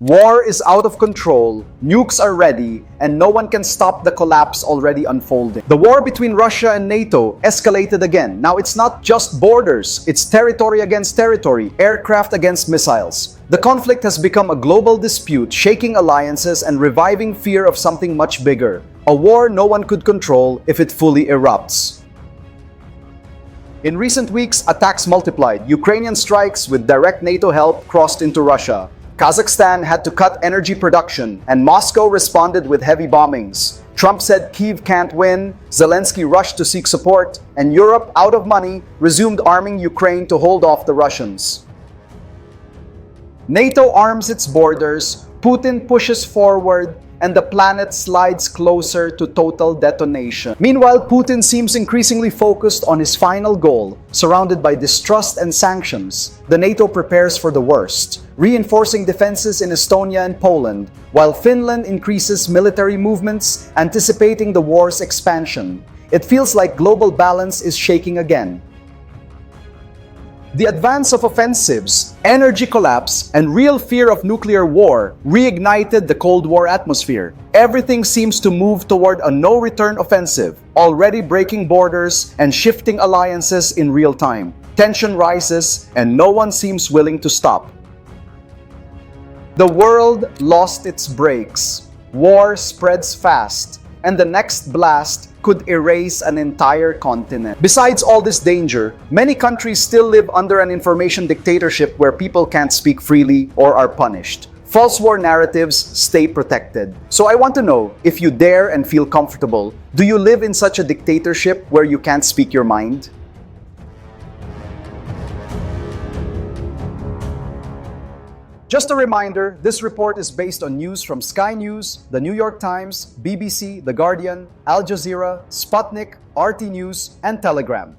War is out of control, nukes are ready, and no one can stop the collapse already unfolding. The war between Russia and NATO escalated again. Now it's not just borders, it's territory against territory, aircraft against missiles. The conflict has become a global dispute, shaking alliances and reviving fear of something much bigger. A war no one could control if it fully erupts. In recent weeks, attacks multiplied. Ukrainian strikes with direct NATO help crossed into Russia. Kazakhstan had to cut energy production, and Moscow responded with heavy bombings. Trump said Kyiv can't win, Zelensky rushed to seek support, and Europe, out of money, resumed arming Ukraine to hold off the Russians. NATO arms its borders, Putin pushes forward, and the planet slides closer to total detonation. Meanwhile, Putin seems increasingly focused on his final goal, surrounded by distrust and sanctions. The NATO prepares for the worst, reinforcing defenses in Estonia and Poland, while Finland increases military movements, anticipating the war's expansion. It feels like global balance is shaking again. The advance of offensives, energy collapse, and real fear of nuclear war reignited the Cold War atmosphere. Everything seems to move toward a no-return offensive, already breaking borders and shifting alliances in real time. Tension rises, and no one seems willing to stop. The world lost its brakes. War spreads fast, and the next blast could erase an entire continent. Besides all this danger, many countries still live under an information dictatorship where people can't speak freely or are punished. False war narratives stay protected. So I want to know, if you dare and feel comfortable, do you live in such a dictatorship where you can't speak your mind? Just a reminder, this report is based on news from Sky News, The New York Times, BBC, The Guardian, Al Jazeera, Sputnik, RT News, and Telegram.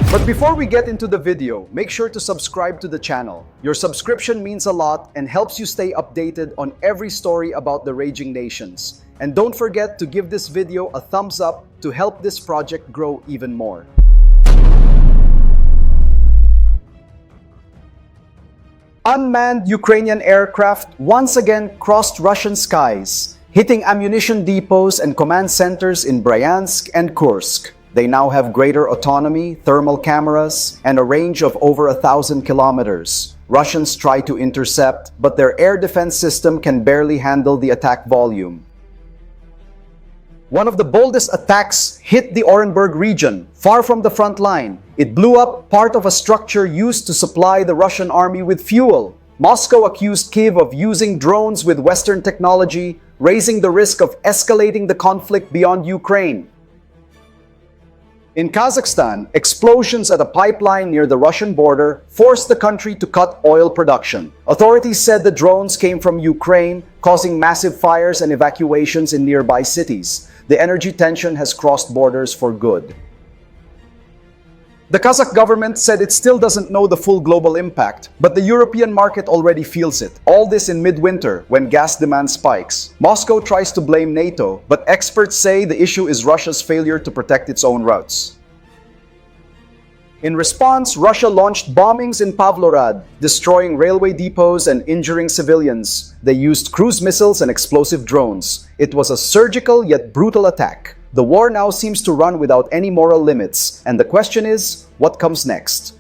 But before we get into the video, make sure to subscribe to the channel. Your subscription means a lot and helps you stay updated on every story about the raging nations. And don't forget to give this video a thumbs up to help this project grow even more. Unmanned Ukrainian aircraft once again crossed Russian skies, hitting ammunition depots and command centers in Bryansk and Kursk. They now have greater autonomy, thermal cameras, and a range of over 1,000 kilometers. Russians try to intercept, but their air defense system can barely handle the attack volume. One of the boldest attacks hit the Orenburg region, far from the front line. It blew up part of a structure used to supply the Russian army with fuel. Moscow accused Kyiv of using drones with Western technology, raising the risk of escalating the conflict beyond Ukraine. In Kazakhstan, explosions at a pipeline near the Russian border forced the country to cut oil production. Authorities said the drones came from Ukraine, causing massive fires and evacuations in nearby cities. The energy tension has crossed borders for good. The Kazakh government said it still doesn't know the full global impact, but the European market already feels it. All this in midwinter, when gas demand spikes. Moscow tries to blame NATO, but experts say the issue is Russia's failure to protect its own routes. In response, Russia launched bombings in Pavlograd, destroying railway depots and injuring civilians. They used cruise missiles and explosive drones. It was a surgical yet brutal attack. The war now seems to run without any moral limits, and the question is, what comes next?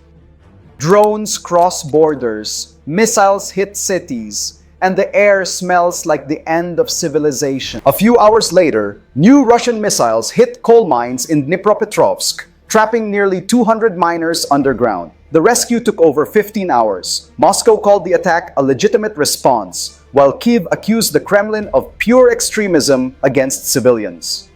Drones cross borders, missiles hit cities, and the air smells like the end of civilization. A few hours later, new Russian missiles hit coal mines in Dnipropetrovsk, trapping nearly 200 miners underground. The rescue took over 15 hours. Moscow called the attack a legitimate response, while Kyiv accused the Kremlin of pure extremism against civilians.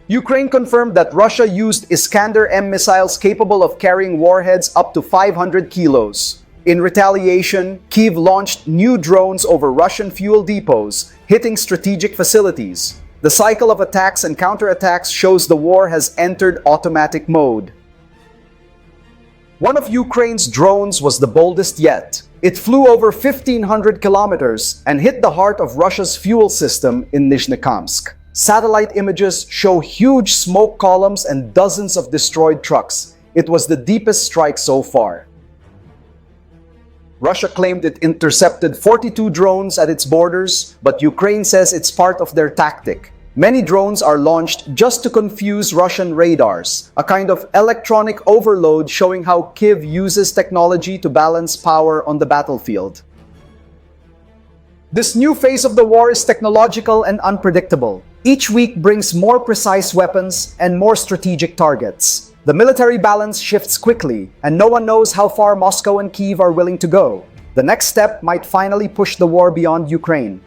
Ukraine confirmed that Russia used Iskander-M missiles capable of carrying warheads up to 500 kilos. In retaliation, Kyiv launched new drones over Russian fuel depots, hitting strategic facilities. The cycle of attacks and counterattacks shows the war has entered automatic mode. One of Ukraine's drones was the boldest yet. It flew over 1,500 kilometers and hit the heart of Russia's fuel system in Nizhnekamsk. Satellite images show huge smoke columns and dozens of destroyed trucks. It was the deepest strike so far. Russia claimed it intercepted 42 drones at its borders, but Ukraine says it's part of their tactic. Many drones are launched just to confuse Russian radars, a kind of electronic overload showing how Kyiv uses technology to balance power on the battlefield. This new phase of the war is technological and unpredictable. Each week brings more precise weapons and more strategic targets. The military balance shifts quickly, and no one knows how far Moscow and Kyiv are willing to go. The next step might finally push the war beyond Ukraine.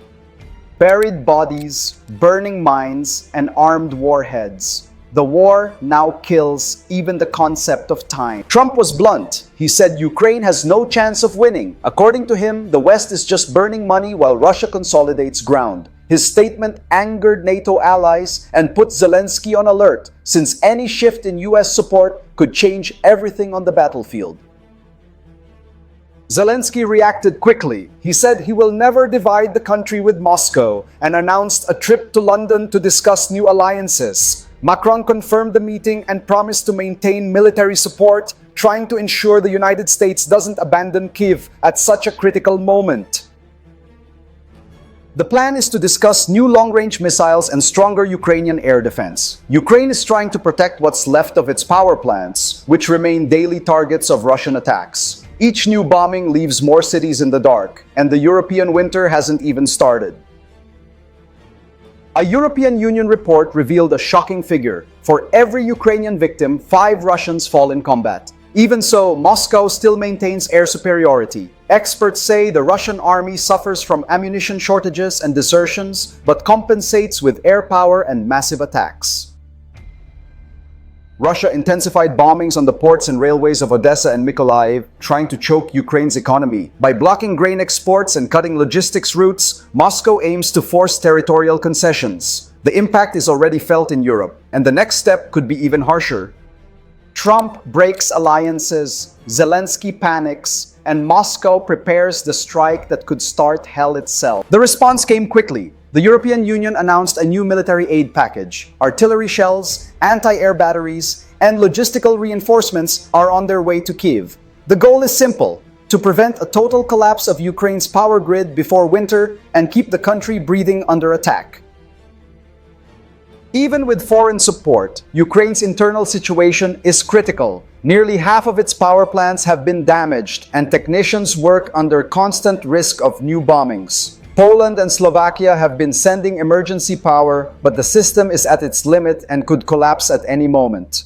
Buried bodies, burning mines, and armed warheads. The war now kills even the concept of time. Trump was blunt. He said Ukraine has no chance of winning. According to him, the West is just burning money while Russia consolidates ground. His statement angered NATO allies and put Zelensky on alert, since any shift in US support could change everything on the battlefield. Zelensky reacted quickly. He said he will never divide the country with Moscow and announced a trip to London to discuss new alliances. Macron confirmed the meeting and promised to maintain military support, trying to ensure the United States doesn't abandon Kyiv at such a critical moment. The plan is to discuss new long-range missiles and stronger Ukrainian air defense. Ukraine is trying to protect what's left of its power plants, which remain daily targets of Russian attacks. Each new bombing leaves more cities in the dark, and the European winter hasn't even started. A European Union report revealed a shocking figure. For every Ukrainian victim, 5 Russians fall in combat. Even so, Moscow still maintains air superiority. Experts say the Russian army suffers from ammunition shortages and desertions, but compensates with air power and massive attacks. Russia intensified bombings on the ports and railways of Odessa and Mykolaiv, trying to choke Ukraine's economy. By blocking grain exports and cutting logistics routes, Moscow aims to force territorial concessions. The impact is already felt in Europe, and the next step could be even harsher. Trump breaks alliances, Zelensky panics, and Moscow prepares the strike that could start hell itself. The response came quickly. The European Union announced a new military aid package. Artillery shells, anti-air batteries, and logistical reinforcements are on their way to Kyiv. The goal is simple: to prevent a total collapse of Ukraine's power grid before winter and keep the country breathing under attack. Even with foreign support, Ukraine's internal situation is critical. Nearly half of its power plants have been damaged, and technicians work under constant risk of new bombings. Poland and Slovakia have been sending emergency power, but the system is at its limit and could collapse at any moment.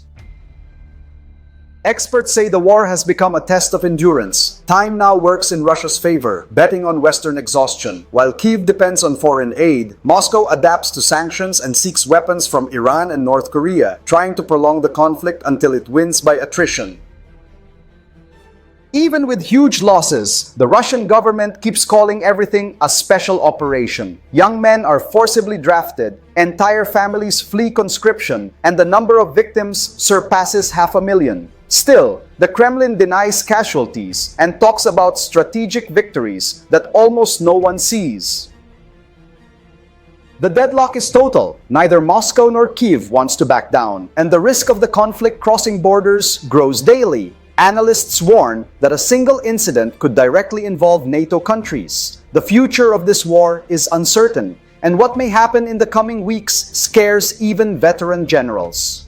Experts say the war has become a test of endurance. Time now works in Russia's favor, betting on Western exhaustion. While Kyiv depends on foreign aid, Moscow adapts to sanctions and seeks weapons from Iran and North Korea, trying to prolong the conflict until it wins by attrition. Even with huge losses, the Russian government keeps calling everything a special operation. Young men are forcibly drafted, entire families flee conscription, and the number of victims surpasses 500,000. Still, the Kremlin denies casualties and talks about strategic victories that almost no one sees. The deadlock is total. Neither Moscow nor Kyiv wants to back down, and the risk of the conflict crossing borders grows daily. Analysts warn that a single incident could directly involve NATO countries. The future of this war is uncertain, and what may happen in the coming weeks scares even veteran generals.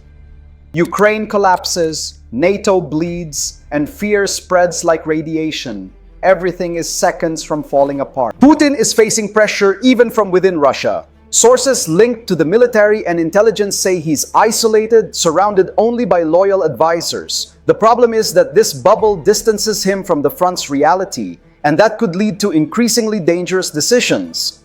Ukraine collapses, NATO bleeds, and fear spreads like radiation. Everything is seconds from falling apart. Putin is facing pressure even from within Russia. Sources linked to the military and intelligence say he's isolated, surrounded only by loyal advisors. The problem is that this bubble distances him from the front's reality, and that could lead to increasingly dangerous decisions.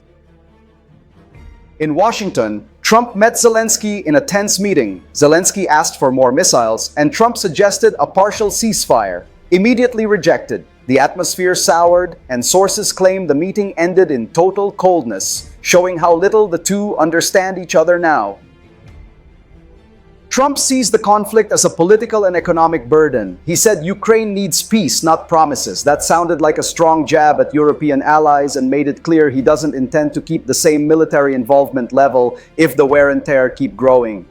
In Washington, Trump met Zelensky in a tense meeting. Zelensky asked for more missiles, and Trump suggested a partial ceasefire. Immediately rejected. The atmosphere soured, and sources claim the meeting ended in total coldness, showing how little the two understand each other now. Trump sees the conflict as a political and economic burden. He said Ukraine needs peace, not promises. That sounded like a strong jab at European allies and made it clear he doesn't intend to keep the same military involvement level if the wear and tear keep growing.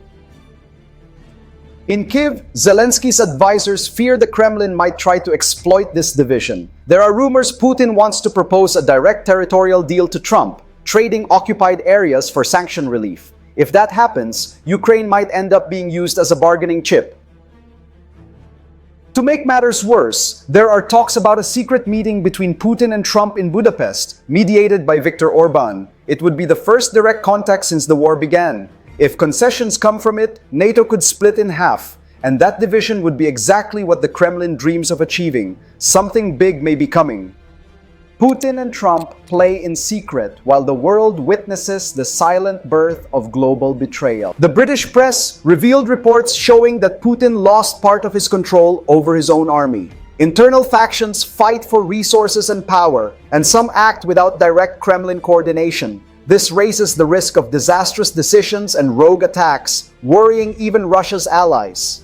In Kyiv, Zelensky's advisors fear the Kremlin might try to exploit this division. There are rumors Putin wants to propose a direct territorial deal to Trump, trading occupied areas for sanction relief. If that happens, Ukraine might end up being used as a bargaining chip. To make matters worse, there are talks about a secret meeting between Putin and Trump in Budapest, mediated by Viktor Orban. It would be the first direct contact since the war began. If concessions come from it, NATO could split in half, and that division would be exactly what the Kremlin dreams of achieving. Something big may be coming. Putin and Trump play in secret while the world witnesses the silent birth of global betrayal. The British press revealed reports showing that Putin lost part of his control over his own army. Internal factions fight for resources and power, and some act without direct Kremlin coordination. This raises the risk of disastrous decisions and rogue attacks, worrying even Russia's allies.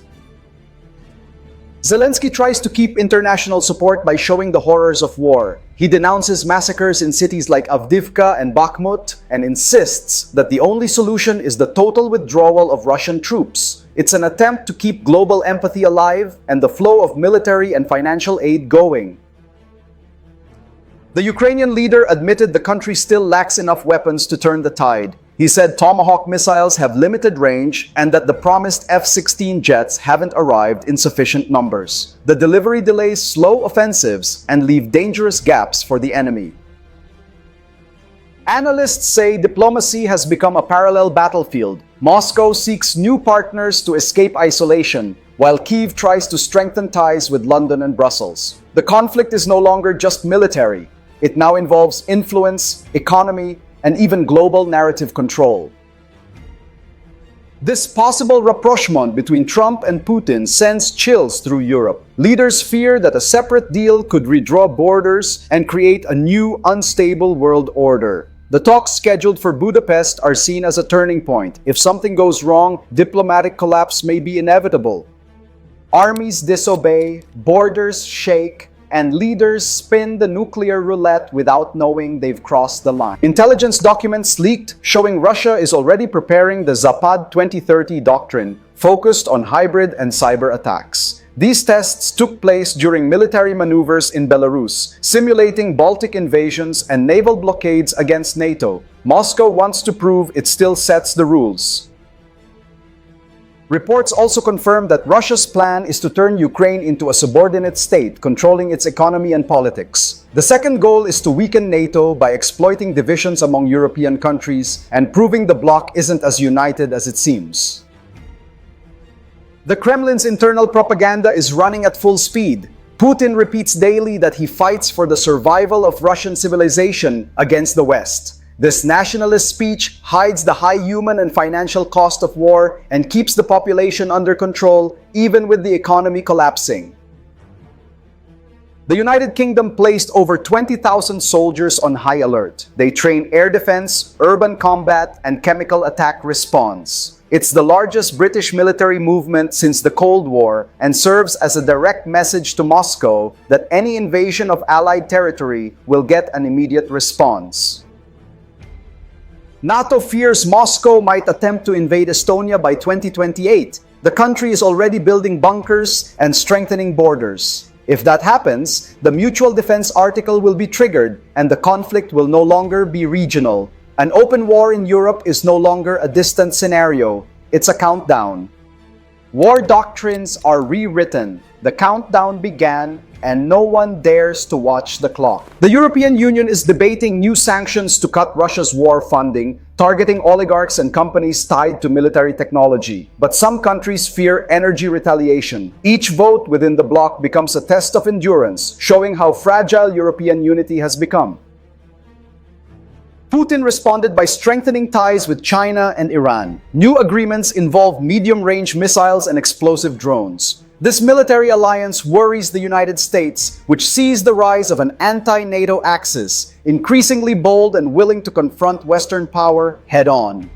Zelensky tries to keep international support by showing the horrors of war. He denounces massacres in cities like Avdiivka and Bakhmut and insists that the only solution is the total withdrawal of Russian troops. It's an attempt to keep global empathy alive and the flow of military and financial aid going. The Ukrainian leader admitted the country still lacks enough weapons to turn the tide. He said Tomahawk missiles have limited range and that the promised F-16 jets haven't arrived in sufficient numbers. The delivery delays slow offensives and leave dangerous gaps for the enemy. Analysts say diplomacy has become a parallel battlefield. Moscow seeks new partners to escape isolation, while Kyiv tries to strengthen ties with London and Brussels. The conflict is no longer just military. It now involves influence, economy, and even global narrative control. This possible rapprochement between Trump and Putin sends chills through Europe. Leaders fear that a separate deal could redraw borders and create a new, unstable world order. The talks scheduled for Budapest are seen as a turning point. If something goes wrong, diplomatic collapse may be inevitable. Armies disobey, borders shake, and leaders spin the nuclear roulette without knowing they've crossed the line. Intelligence documents leaked showing Russia is already preparing the Zapad 2030 doctrine, focused on hybrid and cyber attacks. These tests took place during military maneuvers in Belarus, simulating Baltic invasions and naval blockades against NATO. Moscow wants to prove it still sets the rules. Reports also confirm that Russia's plan is to turn Ukraine into a subordinate state, controlling its economy and politics. The second goal is to weaken NATO by exploiting divisions among European countries and proving the bloc isn't as united as it seems. The Kremlin's internal propaganda is running at full speed. Putin repeats daily that he fights for the survival of Russian civilization against the West. This nationalist speech hides the high human and financial cost of war and keeps the population under control, even with the economy collapsing. The United Kingdom placed over 20,000 soldiers on high alert. They train air defense, urban combat, and chemical attack response. It's the largest British military movement since the Cold War and serves as a direct message to Moscow that any invasion of Allied territory will get an immediate response. NATO fears Moscow might attempt to invade Estonia by 2028. The country is already building bunkers and strengthening borders. If that happens, the Mutual Defense Article will be triggered and the conflict will no longer be regional. An open war in Europe is no longer a distant scenario. It's a countdown. War doctrines are rewritten. The countdown began and no one dares to watch the clock. The European Union is debating new sanctions to cut Russia's war funding, targeting oligarchs and companies tied to military technology. But some countries fear energy retaliation. Each vote within the bloc becomes a test of endurance, showing how fragile European unity has become. Putin responded by strengthening ties with China and Iran. New agreements involve medium-range missiles and explosive drones. This military alliance worries the United States, which sees the rise of an anti-NATO axis, increasingly bold and willing to confront Western power head-on.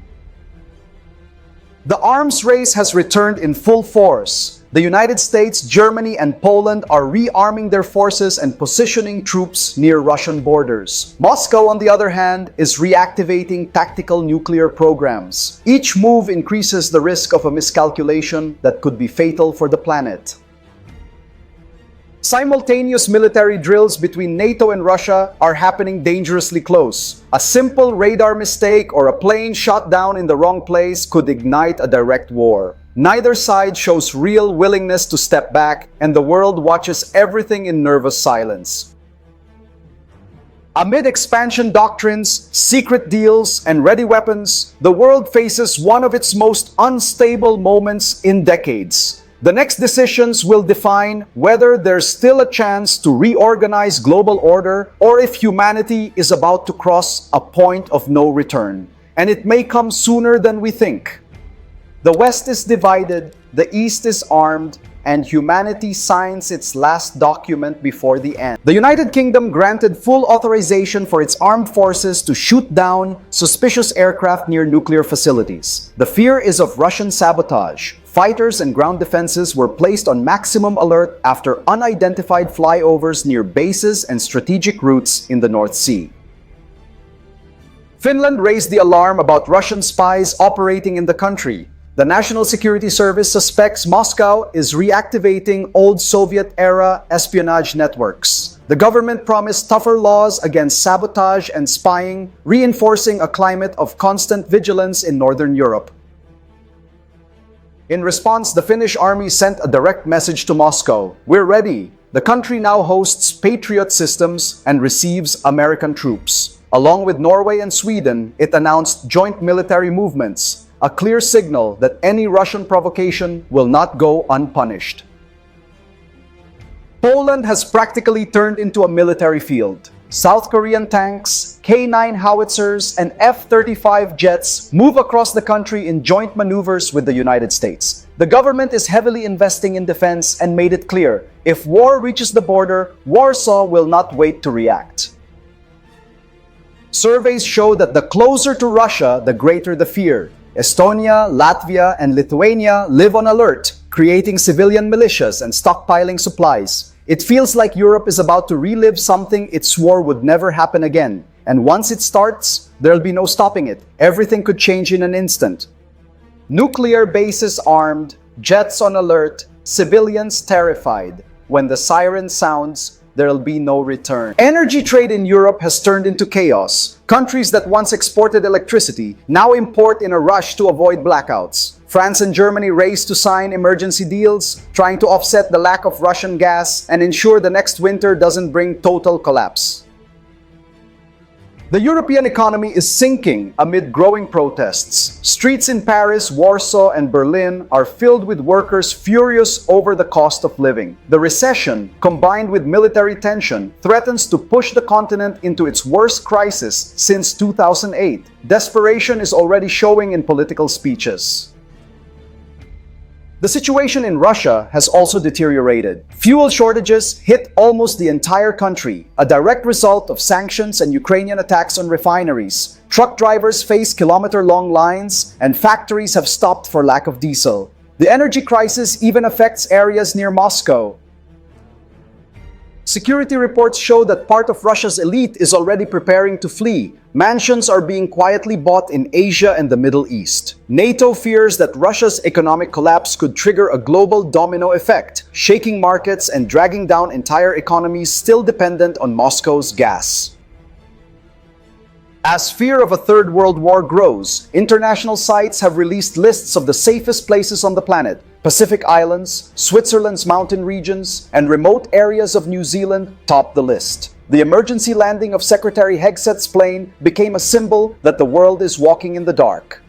The arms race has returned in full force. The United States, Germany, and Poland are rearming their forces and positioning troops near Russian borders. Moscow, on the other hand, is reactivating tactical nuclear programs. Each move increases the risk of a miscalculation that could be fatal for the planet. Simultaneous military drills between NATO and Russia are happening dangerously close. A simple radar mistake or a plane shot down in the wrong place could ignite a direct war. Neither side shows real willingness to step back, and the world watches everything in nervous silence. Amid expansion doctrines, secret deals, and ready weapons, the world faces one of its most unstable moments in decades. The next decisions will define whether there's still a chance to reorganize global order or if humanity is about to cross a point of no return. And it may come sooner than we think. The West is divided, the East is armed, and humanity signs its last document before the end. The United Kingdom granted full authorization for its armed forces to shoot down suspicious aircraft near nuclear facilities. The fear is of Russian sabotage. Fighters and ground defenses were placed on maximum alert after unidentified flyovers near bases and strategic routes in the North Sea. Finland raised the alarm about Russian spies operating in the country. The National Security Service suspects Moscow is reactivating old Soviet-era espionage networks. The government promised tougher laws against sabotage and spying, reinforcing a climate of constant vigilance in Northern Europe. In response, the Finnish army sent a direct message to Moscow. We're ready. The country now hosts Patriot systems and receives American troops. Along with Norway and Sweden, it announced joint military movements, a clear signal that any Russian provocation will not go unpunished. Poland has practically turned into a military field. South Korean tanks, K-9 howitzers, and F-35 jets move across the country in joint maneuvers with the United States. The government is heavily investing in defense and made it clear, if war reaches the border, Warsaw will not wait to react. Surveys show that the closer to Russia, the greater the fear. Estonia, Latvia, and Lithuania live on alert, creating civilian militias and stockpiling supplies. It feels like Europe is about to relive something it swore would never happen again. And once it starts, there'll be no stopping it. Everything could change in an instant. Nuclear bases armed, jets on alert, civilians terrified. When the siren sounds, there'll be no return. Energy trade in Europe has turned into chaos. Countries that once exported electricity now import in a rush to avoid blackouts. France and Germany race to sign emergency deals, trying to offset the lack of Russian gas and ensure the next winter doesn't bring total collapse. The European economy is sinking amid growing protests. Streets in Paris, Warsaw, and Berlin are filled with workers furious over the cost of living. The recession, combined with military tension, threatens to push the continent into its worst crisis since 2008. Desperation is already showing in political speeches. The situation in Russia has also deteriorated. Fuel shortages hit almost the entire country, a direct result of sanctions and Ukrainian attacks on refineries. Truck drivers face kilometer-long lines, and factories have stopped for lack of diesel. The energy crisis even affects areas near Moscow. Security reports show that part of Russia's elite is already preparing to flee. Mansions are being quietly bought in Asia and the Middle East. NATO fears that Russia's economic collapse could trigger a global domino effect, shaking markets and dragging down entire economies still dependent on Moscow's gas. As fear of a third world war grows, international sites have released lists of the safest places on the planet. Pacific Islands, Switzerland's mountain regions, and remote areas of New Zealand top the list. The emergency landing of Secretary Hegseth's plane became a symbol that the world is walking in the dark.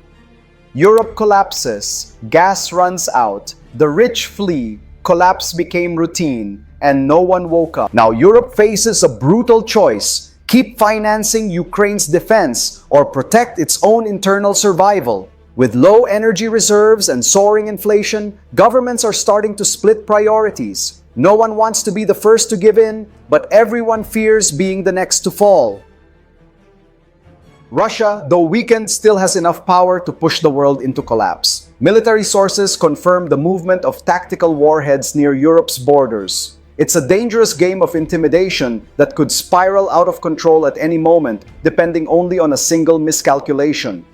Europe collapses, gas runs out, the rich flee, collapse became routine, and no one woke up. Now Europe faces a brutal choice: keep financing Ukraine's defense or protect its own internal survival. With low energy reserves and soaring inflation, governments are starting to split priorities. No one wants to be the first to give in, but everyone fears being the next to fall. Russia, though weakened, still has enough power to push the world into collapse. Military sources confirm the movement of tactical warheads near Europe's borders. It's a dangerous game of intimidation that could spiral out of control at any moment, depending only on a single miscalculation.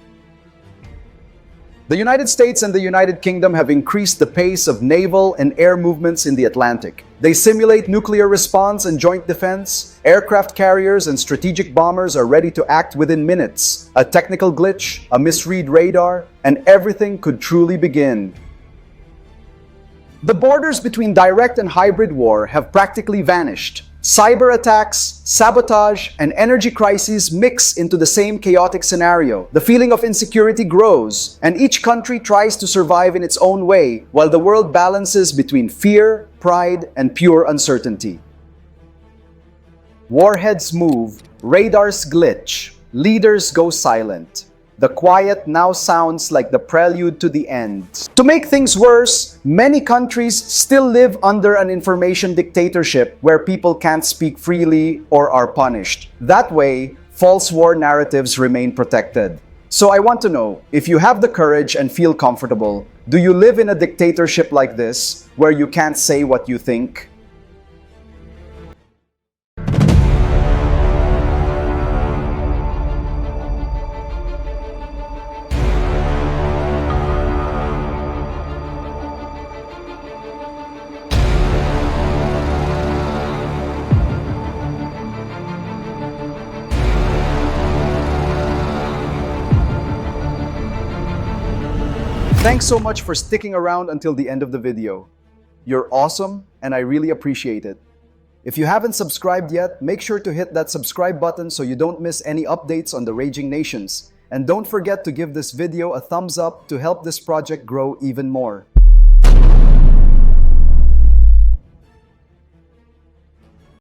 The United States and the United Kingdom have increased the pace of naval and air movements in the Atlantic. They simulate nuclear response and joint defense. Aircraft carriers and strategic bombers are ready to act within minutes. A technical glitch, a misread radar, and everything could truly begin. The borders between direct and hybrid war have practically vanished. Cyber attacks, sabotage, and energy crises mix into the same chaotic scenario. The feeling of insecurity grows, and each country tries to survive in its own way, while the world balances between fear, pride, and pure uncertainty. Warheads move, radars glitch, leaders go silent. The quiet now sounds like the prelude to the end. To make things worse, many countries still live under an information dictatorship where people can't speak freely or are punished. That way, false war narratives remain protected. So I want to know, if you have the courage and feel comfortable, do you live in a dictatorship like this, where you can't say what you think? Thanks so much for sticking around until the end of the video. You're awesome, and I really appreciate it. If you haven't subscribed yet, make sure to hit that subscribe button so you don't miss any updates on the raging nations. And don't forget to give this video a thumbs up to help this project grow even more.